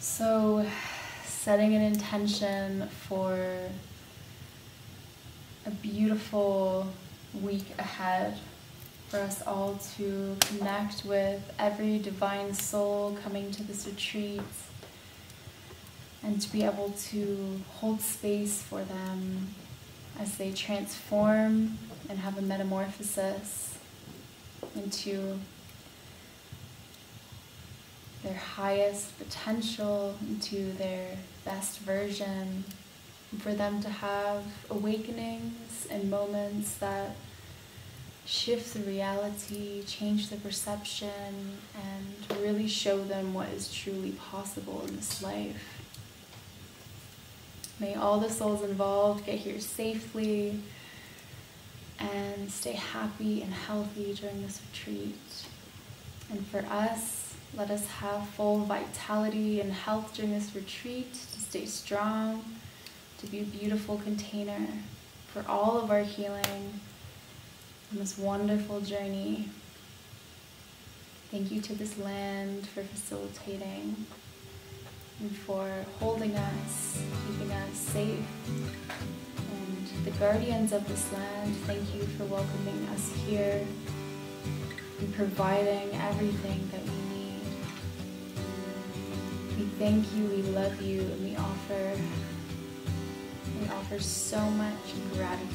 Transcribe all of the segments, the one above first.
So, setting an intention for a beautiful week ahead, for us all to connect with every divine soul coming to this retreat, and to be able to hold space for them as they transform and have a metamorphosis into their highest potential, into their best version, and for them to have awakenings and moments that shift the reality, change the perception, and really show them what is truly possible in this life. May all the souls involved get here safely and stay happy and healthy during this retreat. And for us, let us have full vitality and health during this retreat, to stay strong, to be a beautiful container for all of our healing on this wonderful journey. Thank you to this land for facilitating and for holding us, keeping us safe. And the guardians of this land, thank you for welcoming us here and providing everything that we need. We thank you, we love you, and we offer so much gratitude.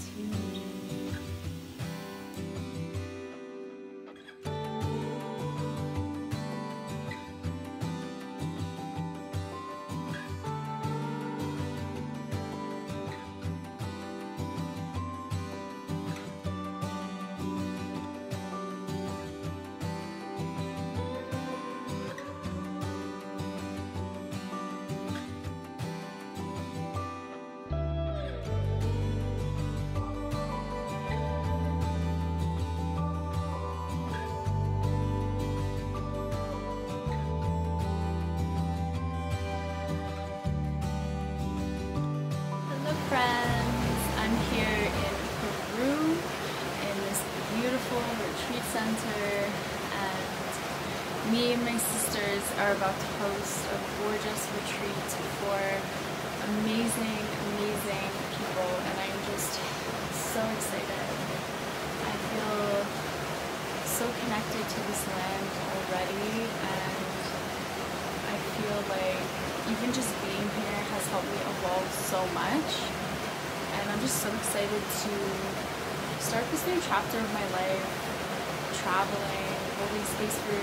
Friends, I'm here in Peru in this beautiful retreat center, and me and my sisters are about to host a gorgeous retreat for amazing people, and I'm just so excited. I feel so connected to this land already, and I feel like even just being here has helped me evolve so much. And I'm just so excited to start this new chapter of my life, traveling, holding space for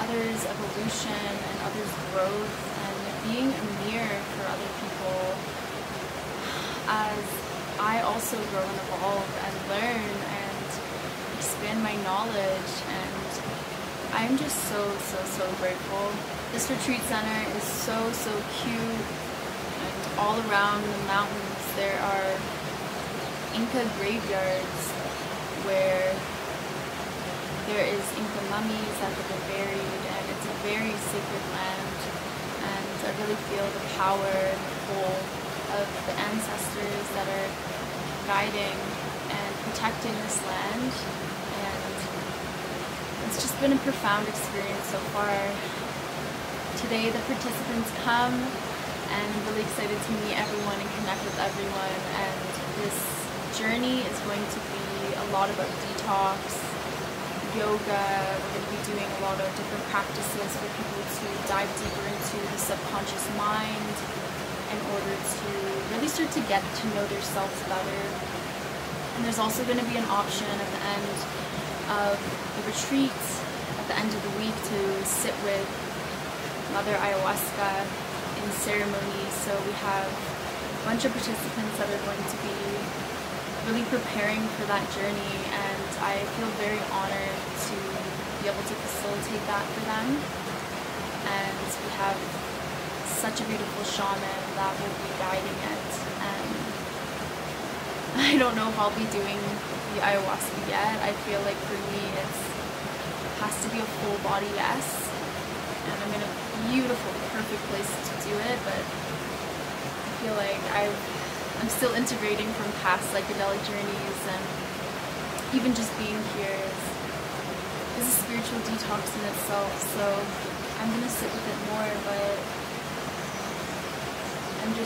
others' evolution and others' growth, and being a mirror for other people as I also grow and evolve and learn and expand my knowledge. And I'm just so grateful. This retreat center is so cute, and all around the mountains there are Inca graveyards where there is Inca mummies that have been buried, and it's a very sacred land, and I really feel the power and the pull of the ancestors that are guiding and protecting this land, and it's just been a profound experience so far. Today the participants come, and I'm really excited to meet everyone and connect with everyone, and this journey is going to be a lot about detox, yoga. We're going to be doing a lot of different practices for people to dive deeper into the subconscious mind in order to really start to get to know themselves better. And there's also going to be an option at the end of the retreat, at the end of the week, to sit with Mother Ayahuasca in ceremony. So we have a bunch of participants that are going to be really preparing for that journey, and I feel very honored to be able to facilitate that for them. And we have such a beautiful shaman that will be guiding it, and I don't know if I'll be doing the ayahuasca yet. I feel like for me it has to be a full body yes, and I'm in a beautiful, perfect place to do it, but I feel like I'm still integrating from past psychedelic journeys, and even just being here is a spiritual detox in itself, so I'm going to sit with it more. But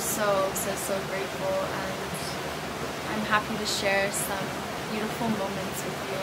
just so grateful, and I'm happy to share some beautiful moments with you.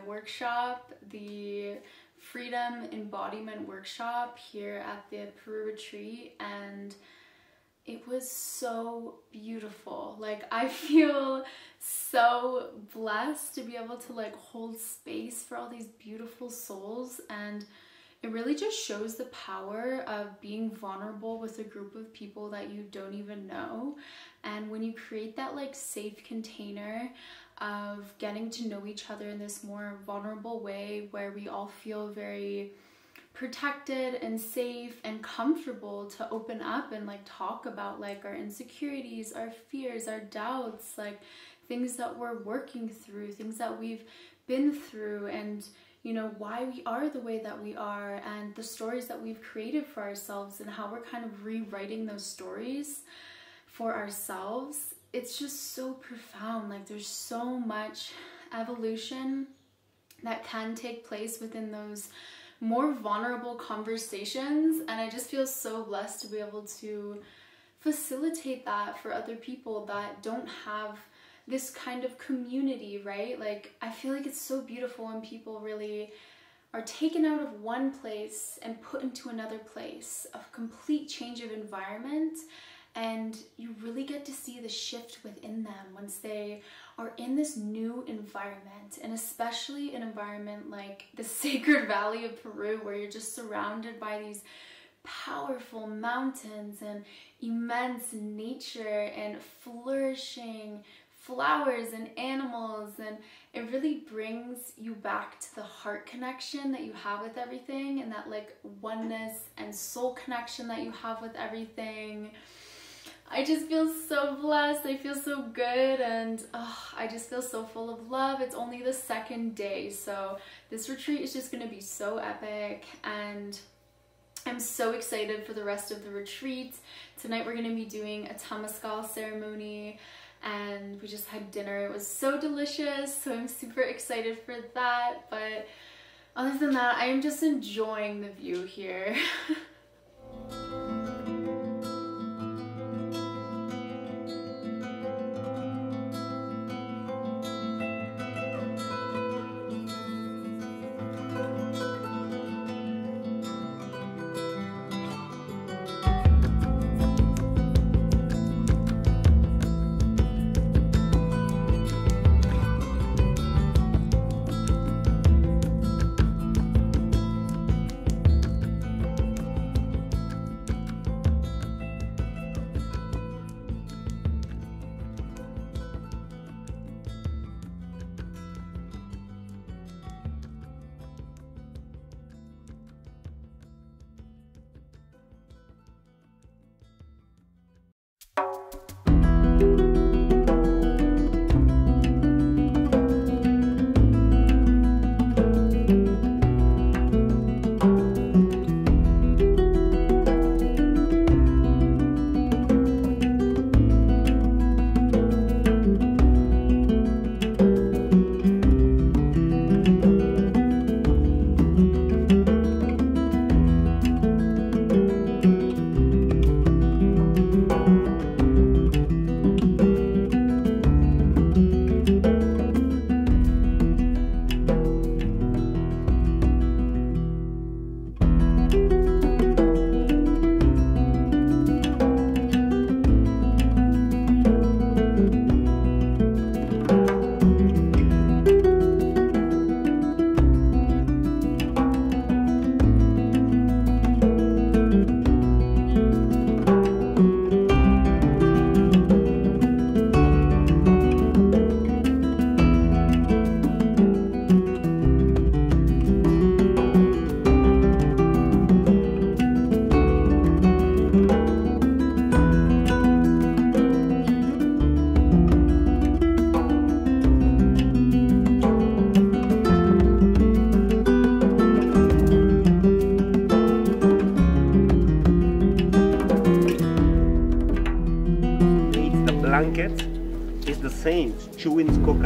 Workshop, the Freedom Embodiment workshop here at the Peru retreat, and it was so beautiful. Like, I feel so blessed to be able to like hold space for all these beautiful souls, and it really just shows the power of being vulnerable with a group of people that you don't even know. And when you create that like safe container of getting to know each other in this more vulnerable way, where we all feel very protected and safe and comfortable to open up and like talk about like our insecurities, our fears, our doubts, like things that we're working through, things that we've been through, and you know, why we are the way that we are, and the stories that we've created for ourselves, and how we're kind of rewriting those stories for ourselves. It's just so profound. Like, there's so much evolution that can take place within those more vulnerable conversations, and I just feel so blessed to be able to facilitate that for other people that don't have this kind of community, right? Like, I feel like it's so beautiful when people really are taken out of one place and put into another place, a complete change of environment. And you really get to see the shift within them once they are in this new environment, and especially an environment like the Sacred Valley of Peru, where you're just surrounded by these powerful mountains and immense nature and flourishing flowers and animals, and it really brings you back to the heart connection that you have with everything, and that like oneness and soul connection that you have with everything. I just feel so blessed. I feel so good, and I just feel so full of love. It's only the second day, so this retreat is just gonna be so epic, and I'm so excited for the rest of the retreat. Tonight we're gonna be doing a Temazcal ceremony, and we just had dinner. It was so delicious, so I'm super excited for that. But other than that, I am just enjoying the view here.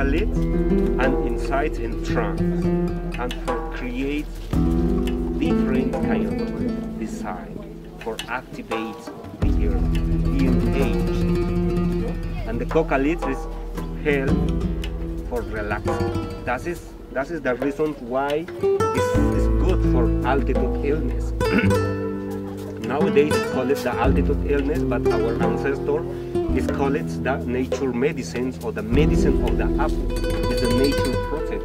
lit and inside in trance, and for create different kind of design for activate the earth, being aged. And the coca lit is help for relaxing. That is the reason why it's good for altitude illness. Nowadays we call it the altitude illness, but our ancestor is called it the nature medicines, or the medicine of the apple. It's the nature process.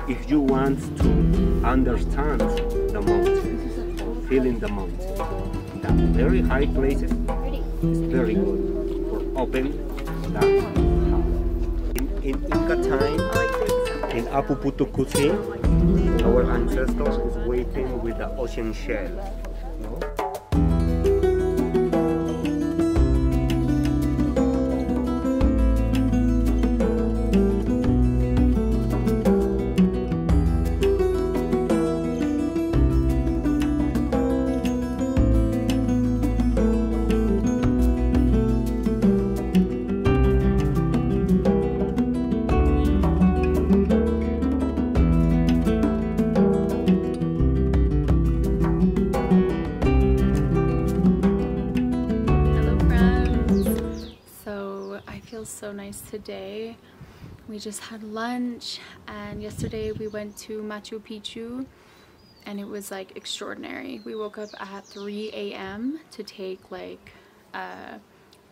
If you want to understand the mountain, or feeling the mountain, the very high places is very good for open the heart. In Inca time, in Apu Putu cuisine, our ancestors is waiting with the ocean shell. No? So nice today. We just had lunch, and yesterday we went to Machu Picchu, and it was like extraordinary. We woke up at 3 a.m. to take like a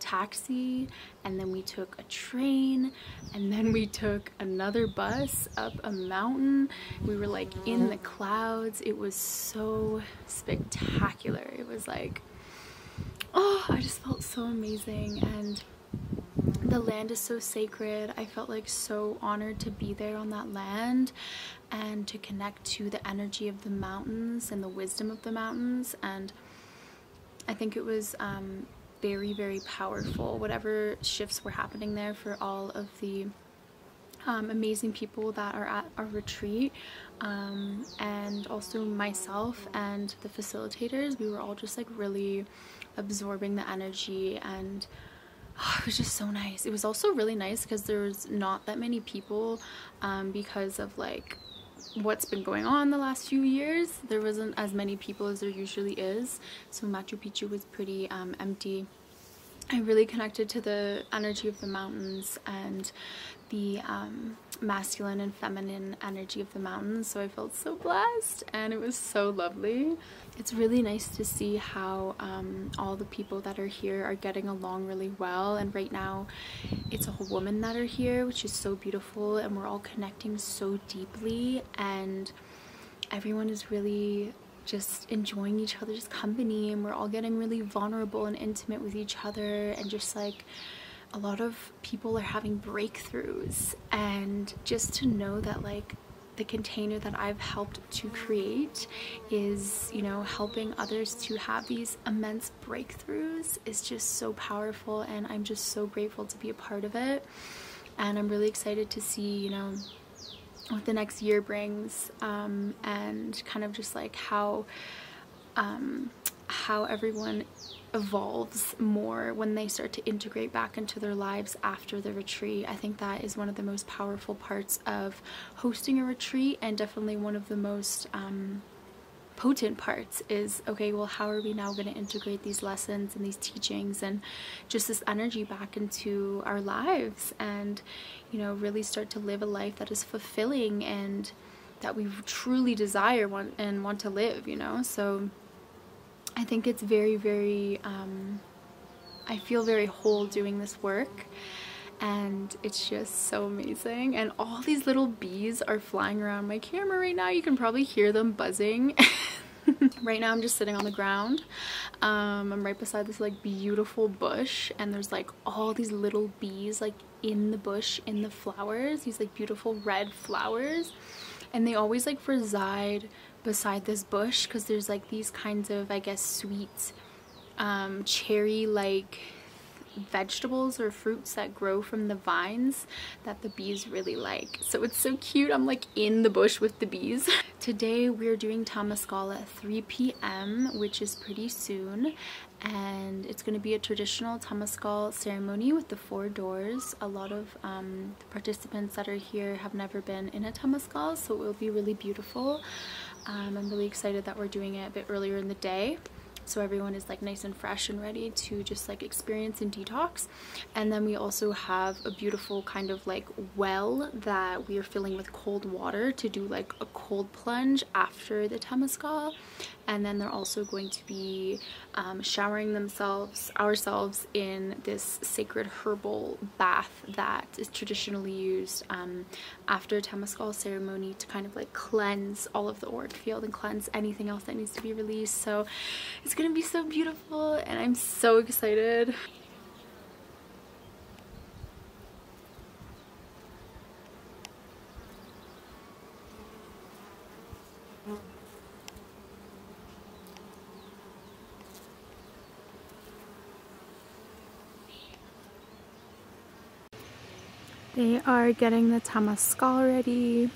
taxi, and then we took a train, and then we took another bus up a mountain. We were like in the clouds. It was so spectacular. It was like, oh, I just felt so amazing. And the land is so sacred. I felt like so honored to be there on that land and to connect to the energy of the mountains and the wisdom of the mountains. And I think it was very, very powerful, whatever shifts were happening there, for all of the amazing people that are at our retreat, and also myself and the facilitators. We were all just like really absorbing the energy, and oh, it was just so nice. It was also really nice because there was not that many people, because of like what's been going on the last few years. There wasn't as many people as there usually is, so Machu Picchu was pretty empty. I really connected to the energy of the mountains and the masculine and feminine energy of the mountains, so I felt so blessed, and it was so lovely. It's really nice to see how all the people that are here are getting along really well, and right now it's all women that are here, which is so beautiful, and we're all connecting so deeply, and everyone is really just enjoying each other's company, and we're all getting really vulnerable and intimate with each other, and just like a lot of people are having breakthroughs. And just to know that like the container that I've helped to create is, you know, helping others to have these immense breakthroughs is just so powerful, and I'm just so grateful to be a part of it. And I'm really excited to see, you know, what the next year brings, and kind of just like how everyone evolves more when they start to integrate back into their lives after the retreat. I think that is one of the most powerful parts of hosting a retreat, and definitely one of the most potent parts is, okay, well, how are we now going to integrate these lessons and these teachings and just this energy back into our lives, and, you know, really start to live a life that is fulfilling and that we truly desire and want to live, you know? So I think it's very, very, I feel very whole doing this work, and it's just so amazing. And all these little bees are flying around my camera right now. You can probably hear them buzzing. Right now I'm just sitting on the ground. I'm right beside this like beautiful bush, and there's like all these little bees like in the bush, in the flowers, these like beautiful red flowers, and they always like reside beside this bush because there's like these kinds of, I guess, sweet cherry like vegetables or fruits that grow from the vines that the bees really like. So it's so cute. I'm like in the bush with the bees. Today we're doing Temazcal at 3 p.m, which is pretty soon, and it's going to be a traditional Temescal ceremony with the 4 doors. A lot of the participants that are here have never been in a Temescal, so it will be really beautiful. I'm really excited that we're doing it a bit earlier in the day, so everyone is like nice and fresh and ready to just like experience and detox. And then we also have a beautiful kind of like well that we are filling with cold water to do like a cold plunge after the Temescal. And then they're also going to be showering ourselves in this sacred herbal bath that is traditionally used after a Temescal ceremony to kind of like cleanse all of the auric field and cleanse anything else that needs to be released. So it's gonna be so beautiful and I'm so excited. They are getting the Temescal ready.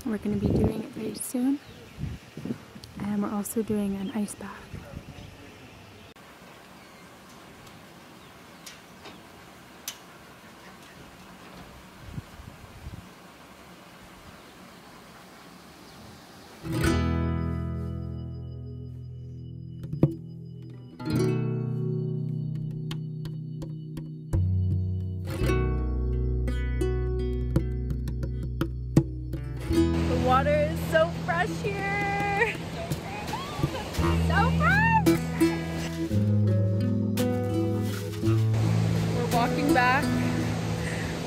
We're going to be doing it very soon. And we're also doing an ice bath. Water is so fresh here! So fresh! We're walking back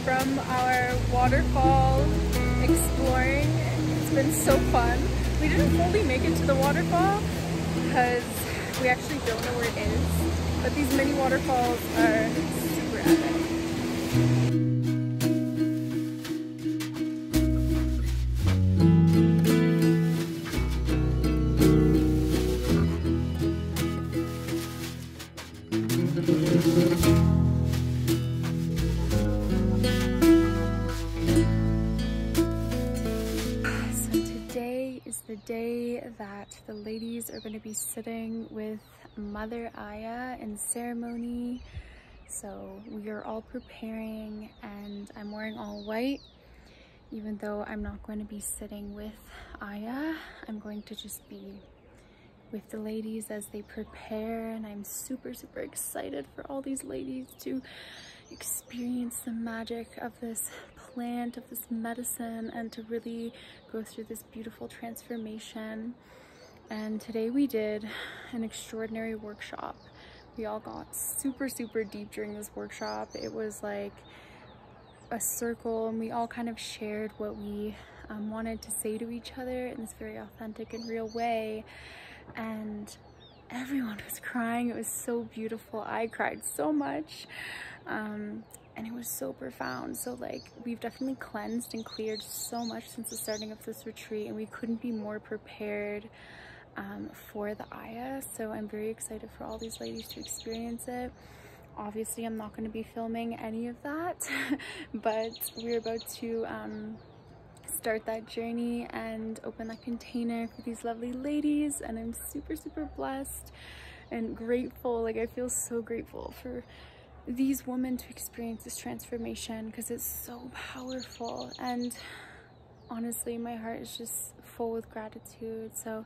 from our waterfall exploring. It's been so fun. We didn't fully make it to the waterfall because we actually don't know where it is, but these mini waterfalls are super epic. The day that the ladies are going to be sitting with Mother Aya in ceremony. So we are all preparing and I'm wearing all white. Even though I'm not going to be sitting with Aya, I'm going to just be with the ladies as they prepare, and I'm super excited for all these ladies to experience the magic of this plant, of this medicine, and to really go through this beautiful transformation. And today we did an extraordinary workshop. We all got super deep during this workshop. It was like a circle and we all kind of shared what we wanted to say to each other in this very authentic and real way. And everyone was crying. It was so beautiful. I cried so much. And it was so profound. So like, we've definitely cleansed and cleared so much since the starting of this retreat, and we couldn't be more prepared for the Aya. So I'm very excited for all these ladies to experience it. Obviously I'm not going to be filming any of that, but we're about to start that journey and open that container for these lovely ladies, and I'm super blessed and grateful. Like, I feel so grateful for these women to experience this transformation because it's so powerful, and honestly my heart is just full with gratitude. So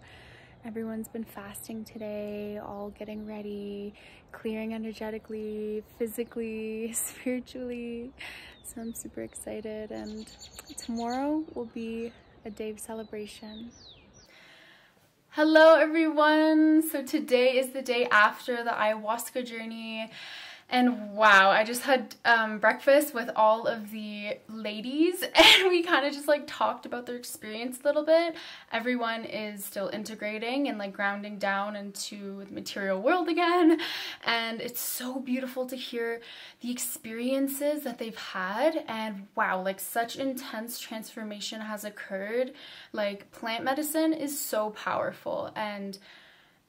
everyone's been fasting today, all getting ready, clearing energetically, physically, spiritually. So I'm super excited, and tomorrow will be a day of celebration. Hello everyone! So today is the day after the ayahuasca journey. And wow, I just had breakfast with all of the ladies, and we kind of just like talked about their experience a little bit. Everyone is still integrating and like grounding down into the material world again. And it's so beautiful to hear the experiences that they've had. And wow, like such intense transformation has occurred. Like, plant medicine is so powerful, and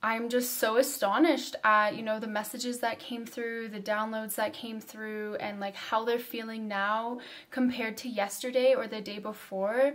I'm just so astonished at, you know, the messages that came through, the downloads that came through, and like how they're feeling now compared to yesterday or the day before.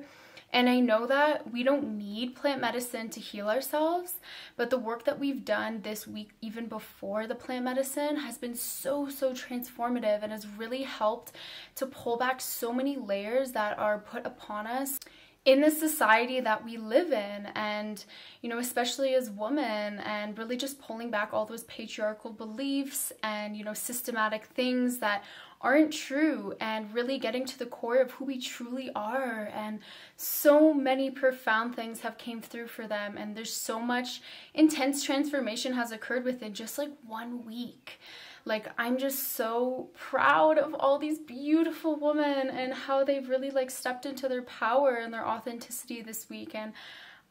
And I know that we don't need plant medicine to heal ourselves, but the work that we've done this week, even before the plant medicine, has been so transformative and has really helped to pull back so many layers that are put upon us in the society that we live in, and you know, especially as women, and really just pulling back all those patriarchal beliefs and, you know, systematic things that aren't true, and really getting to the core of who we truly are. And so many profound things have came through for them, and there's so much intense transformation has occurred within just like 1 week. Like, I'm just so proud of all these beautiful women and how they've really like stepped into their power and their authenticity this week. And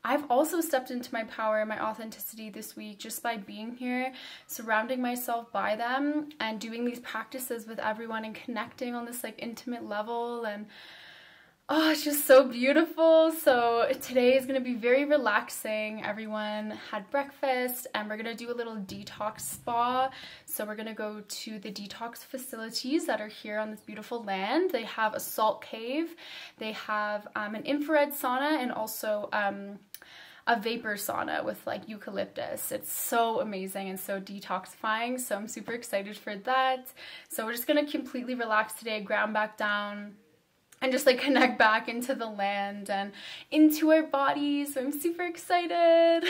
I've also stepped into my power and my authenticity this week just by being here, surrounding myself by them, and doing these practices with everyone and connecting on this like intimate level. And oh, it's just so beautiful. So today is going to be very relaxing. Everyone had breakfast, and we're going to do a little detox spa. So we're going to go to the detox facilities that are here on this beautiful land. They have a salt cave, they have an infrared sauna, and also a vapor sauna with like eucalyptus. It's so amazing and so detoxifying. So I'm super excited for that. So we're just going to completely relax today, ground back down, and just like connect back into the land and into our bodies. So I'm super excited.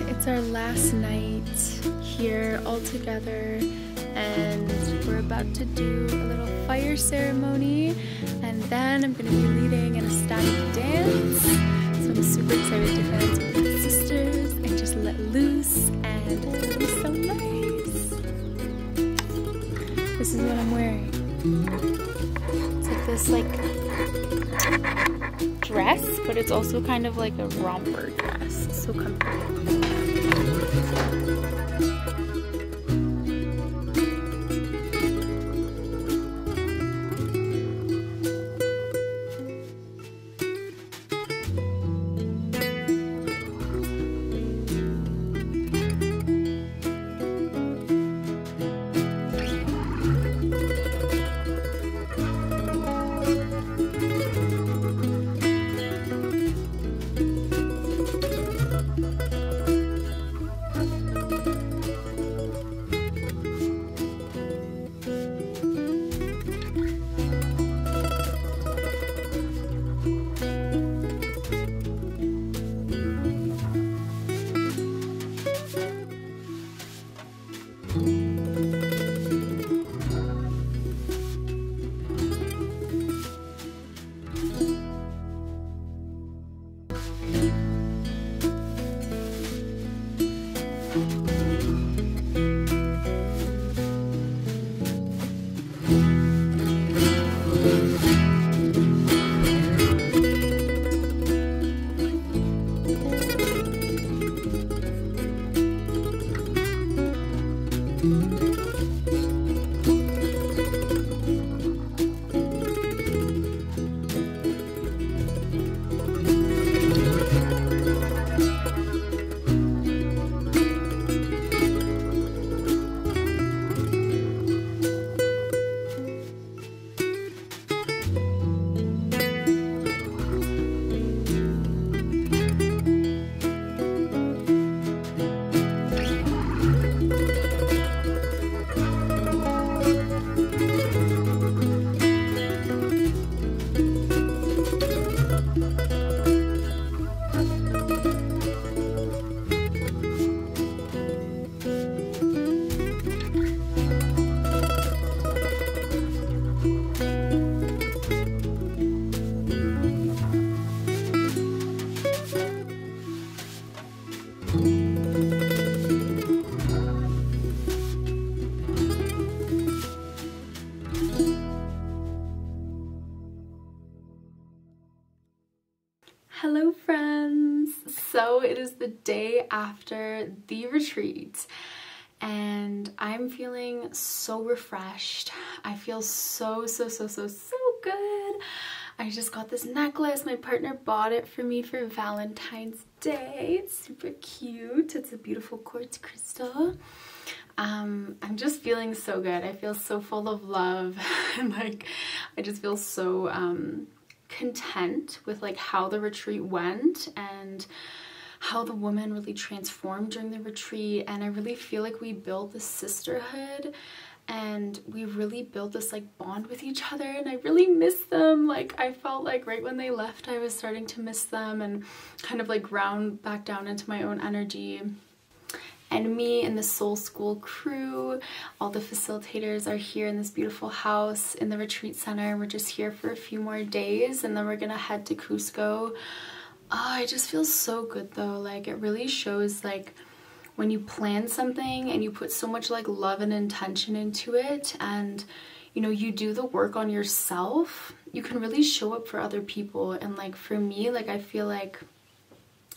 It's our last night here all together, and we're about to do a little fire ceremony, and then I'm going to be leading an ecstatic dance. So I'm super excited to dance with my sisters and just let loose, and it'll be so nice. This is what I'm wearing. It's like this dress, but it's also kind of like a romper dress. It's so comfortable. after the retreat and I'm feeling so refreshed. I feel so good. I just got this necklace. My partner bought it for me for Valentine's Day. It's super cute. It's a beautiful quartz crystal. I'm just feeling so good. I feel so full of love and like I just feel so content with like how the retreat went and how the woman really transformed during the retreat. And I really feel like we built this sisterhood and we really built this like bond with each other, and I really miss them. Like I felt like right when they left I was starting to miss them and kind of like ground back down into my own energy. And me and the Soul School crew, all the facilitators are here in this beautiful house in the retreat center. We're just here for a few more days and then we're gonna head to Cusco. Oh, I just feel so good though. Like it really shows like when you plan something and you put so much like love and intention into it and you know you do the work on yourself, you can really show up for other people. And like for me, like I feel like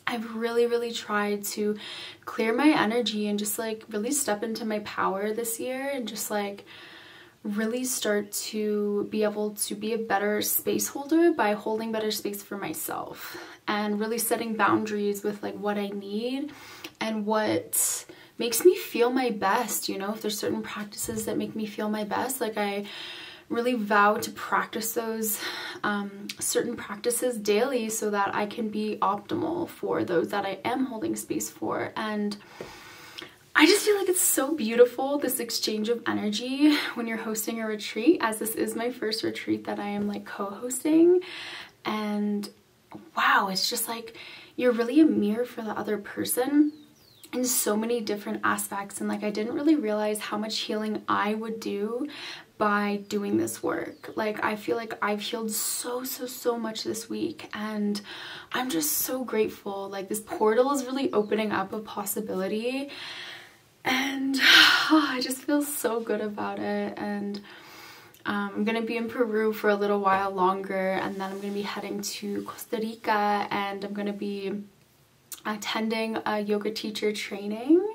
I've really tried to clear my energy and just like really step into my power this year and just like really start to be able to be a better space holder by holding better space for myself and really setting boundaries with like what I need and what makes me feel my best. You know, if there's certain practices that make me feel my best, like I really vow to practice those certain practices daily so that I can be optimal for those that I am holding space for. And I just feel like it's so beautiful, this exchange of energy when you're hosting a retreat, as this is my first retreat that I am like co-hosting. And wow, it's just like you're really a mirror for the other person in so many different aspects. And like I didn't really realize how much healing I would do by doing this work. Like I feel like I've healed so much this week and I'm just so grateful. Like this portal is really opening up a possibility and I just feel so good about it. And I'm gonna be in Peru for a little while longer and then I'm gonna be heading to Costa Rica and I'm gonna be attending a yoga teacher training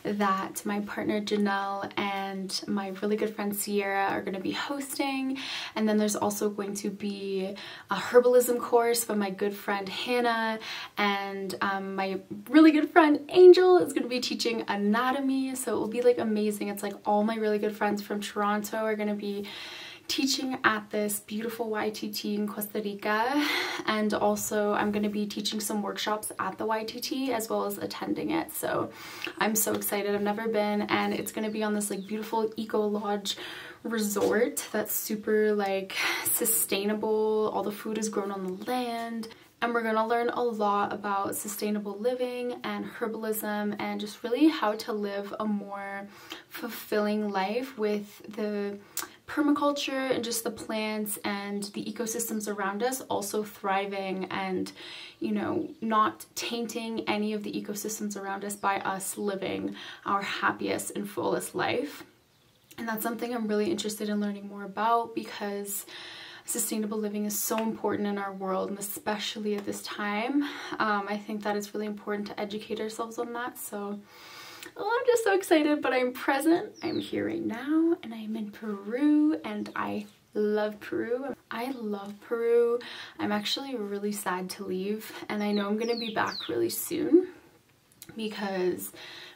that my partner Janelle and my really good friend Sierra are going to be hosting. And then there's also going to be a herbalism course by my good friend Hannah, and my really good friend Angel is going to be teaching anatomy, so it will be like amazing. It's like all my really good friends from Toronto are going to be teaching at this beautiful YTT in Costa Rica, and also I'm going to be teaching some workshops at the YTT as well as attending it. So I'm so excited. I've never been, and it's going to be on this like beautiful eco lodge resort that's super like sustainable. All the food is grown on the land. And we're going to learn a lot about sustainable living and herbalism and just really how to live a more fulfilling life with the permaculture and just the plants and the ecosystems around us also thriving and, you know, not tainting any of the ecosystems around us by us living our happiest and fullest life. And that's something I'm really interested in learning more about because sustainable living is so important in our world, and especially at this time. I think that it's really important to educate ourselves on that. So I'm just so excited, but I'm present. I'm here right now and I'm in Peru and I love Peru. I love Peru. I'm actually really sad to leave and I know I'm gonna be back really soon because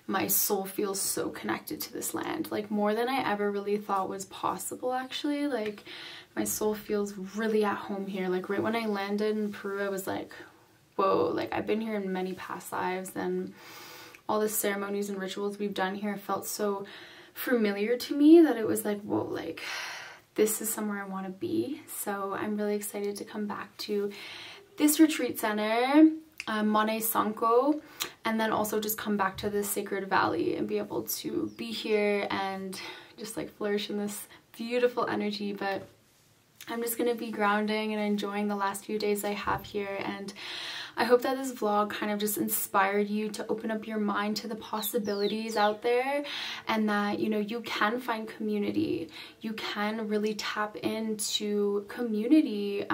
my soul feels so connected to this land, like more than I ever really thought was possible actually. Like my soul feels really at home here. Like right when I landed in Peru, I was like, whoa, like I've been here in many past lives, and all the ceremonies and rituals we've done here felt so familiar to me that it was like, whoa, like this is somewhere I want to be. So I'm really excited to come back to this retreat center, Mane Sanko, and then also just come back to the Sacred Valley and be able to be here and just like flourish in this beautiful energy. But I'm just going to be grounding and enjoying the last few days I have here, and I hope that this vlog kind of just inspired you to open up your mind to the possibilities out there, and that, you know, you can find community. You can really tap into community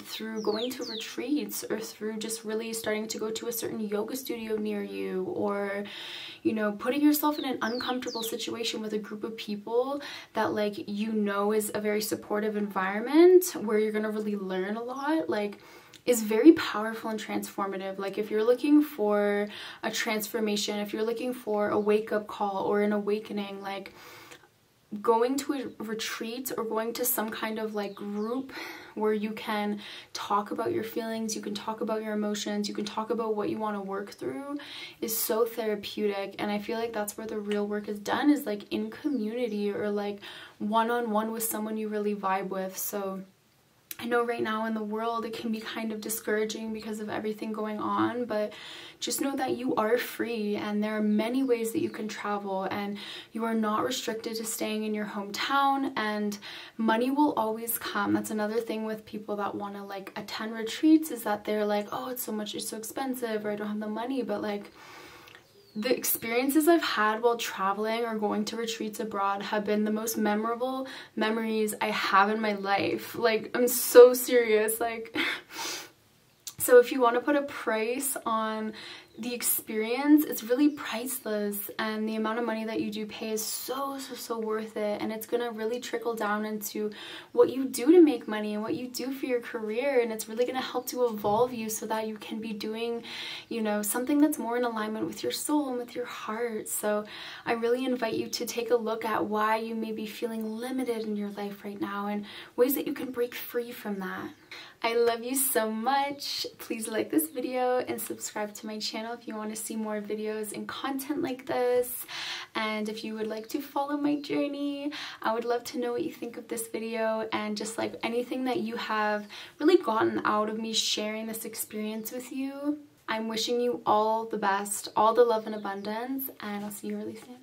through going to retreats, or through just really starting to go to a certain yoga studio near you, or, you know, putting yourself in an uncomfortable situation with a group of people that, like, you know, is a very supportive environment where you're gonna really learn a lot, like, is very powerful and transformative. Like, if you're looking for a transformation, if you're looking for a wake-up call or an awakening, like, going to a retreat or going to some kind of like group where you can talk about your feelings, you can talk about your emotions, you can talk about what you want to work through, is so therapeutic. And I feel like that's where the real work is done, is like in community, or like one-on-one with someone you really vibe with. So I know right now in the world it can be kind of discouraging because of everything going on, but just know that you are free, and there are many ways that you can travel, and you are not restricted to staying in your hometown, and money will always come. That's another thing with people that want to like attend retreats, is that they're like, oh, it's so expensive, or I don't have the money. But like, the experiences I've had while traveling or going to retreats abroad have been the most memorable memories I have in my life. Like, I'm so serious. Like, so if you want to put a price on the experience, it's really priceless, and the amount of money that you do pay is so worth it, and it's gonna really trickle down into what you do to make money and what you do for your career, and it's really gonna help to evolve you so that you can be doing, you know, something that's more in alignment with your soul and with your heart. So I really invite you to take a look at why you may be feeling limited in your life right now, and ways that you can break free from that. I love you so much. Please like this video and subscribe to my channel if you want to see more videos and content like this. And if you would like to follow my journey, I would love to know what you think of this video, and just like anything that you have really gotten out of me sharing this experience with you. I'm wishing you all the best, all the love and abundance, and I'll see you really soon.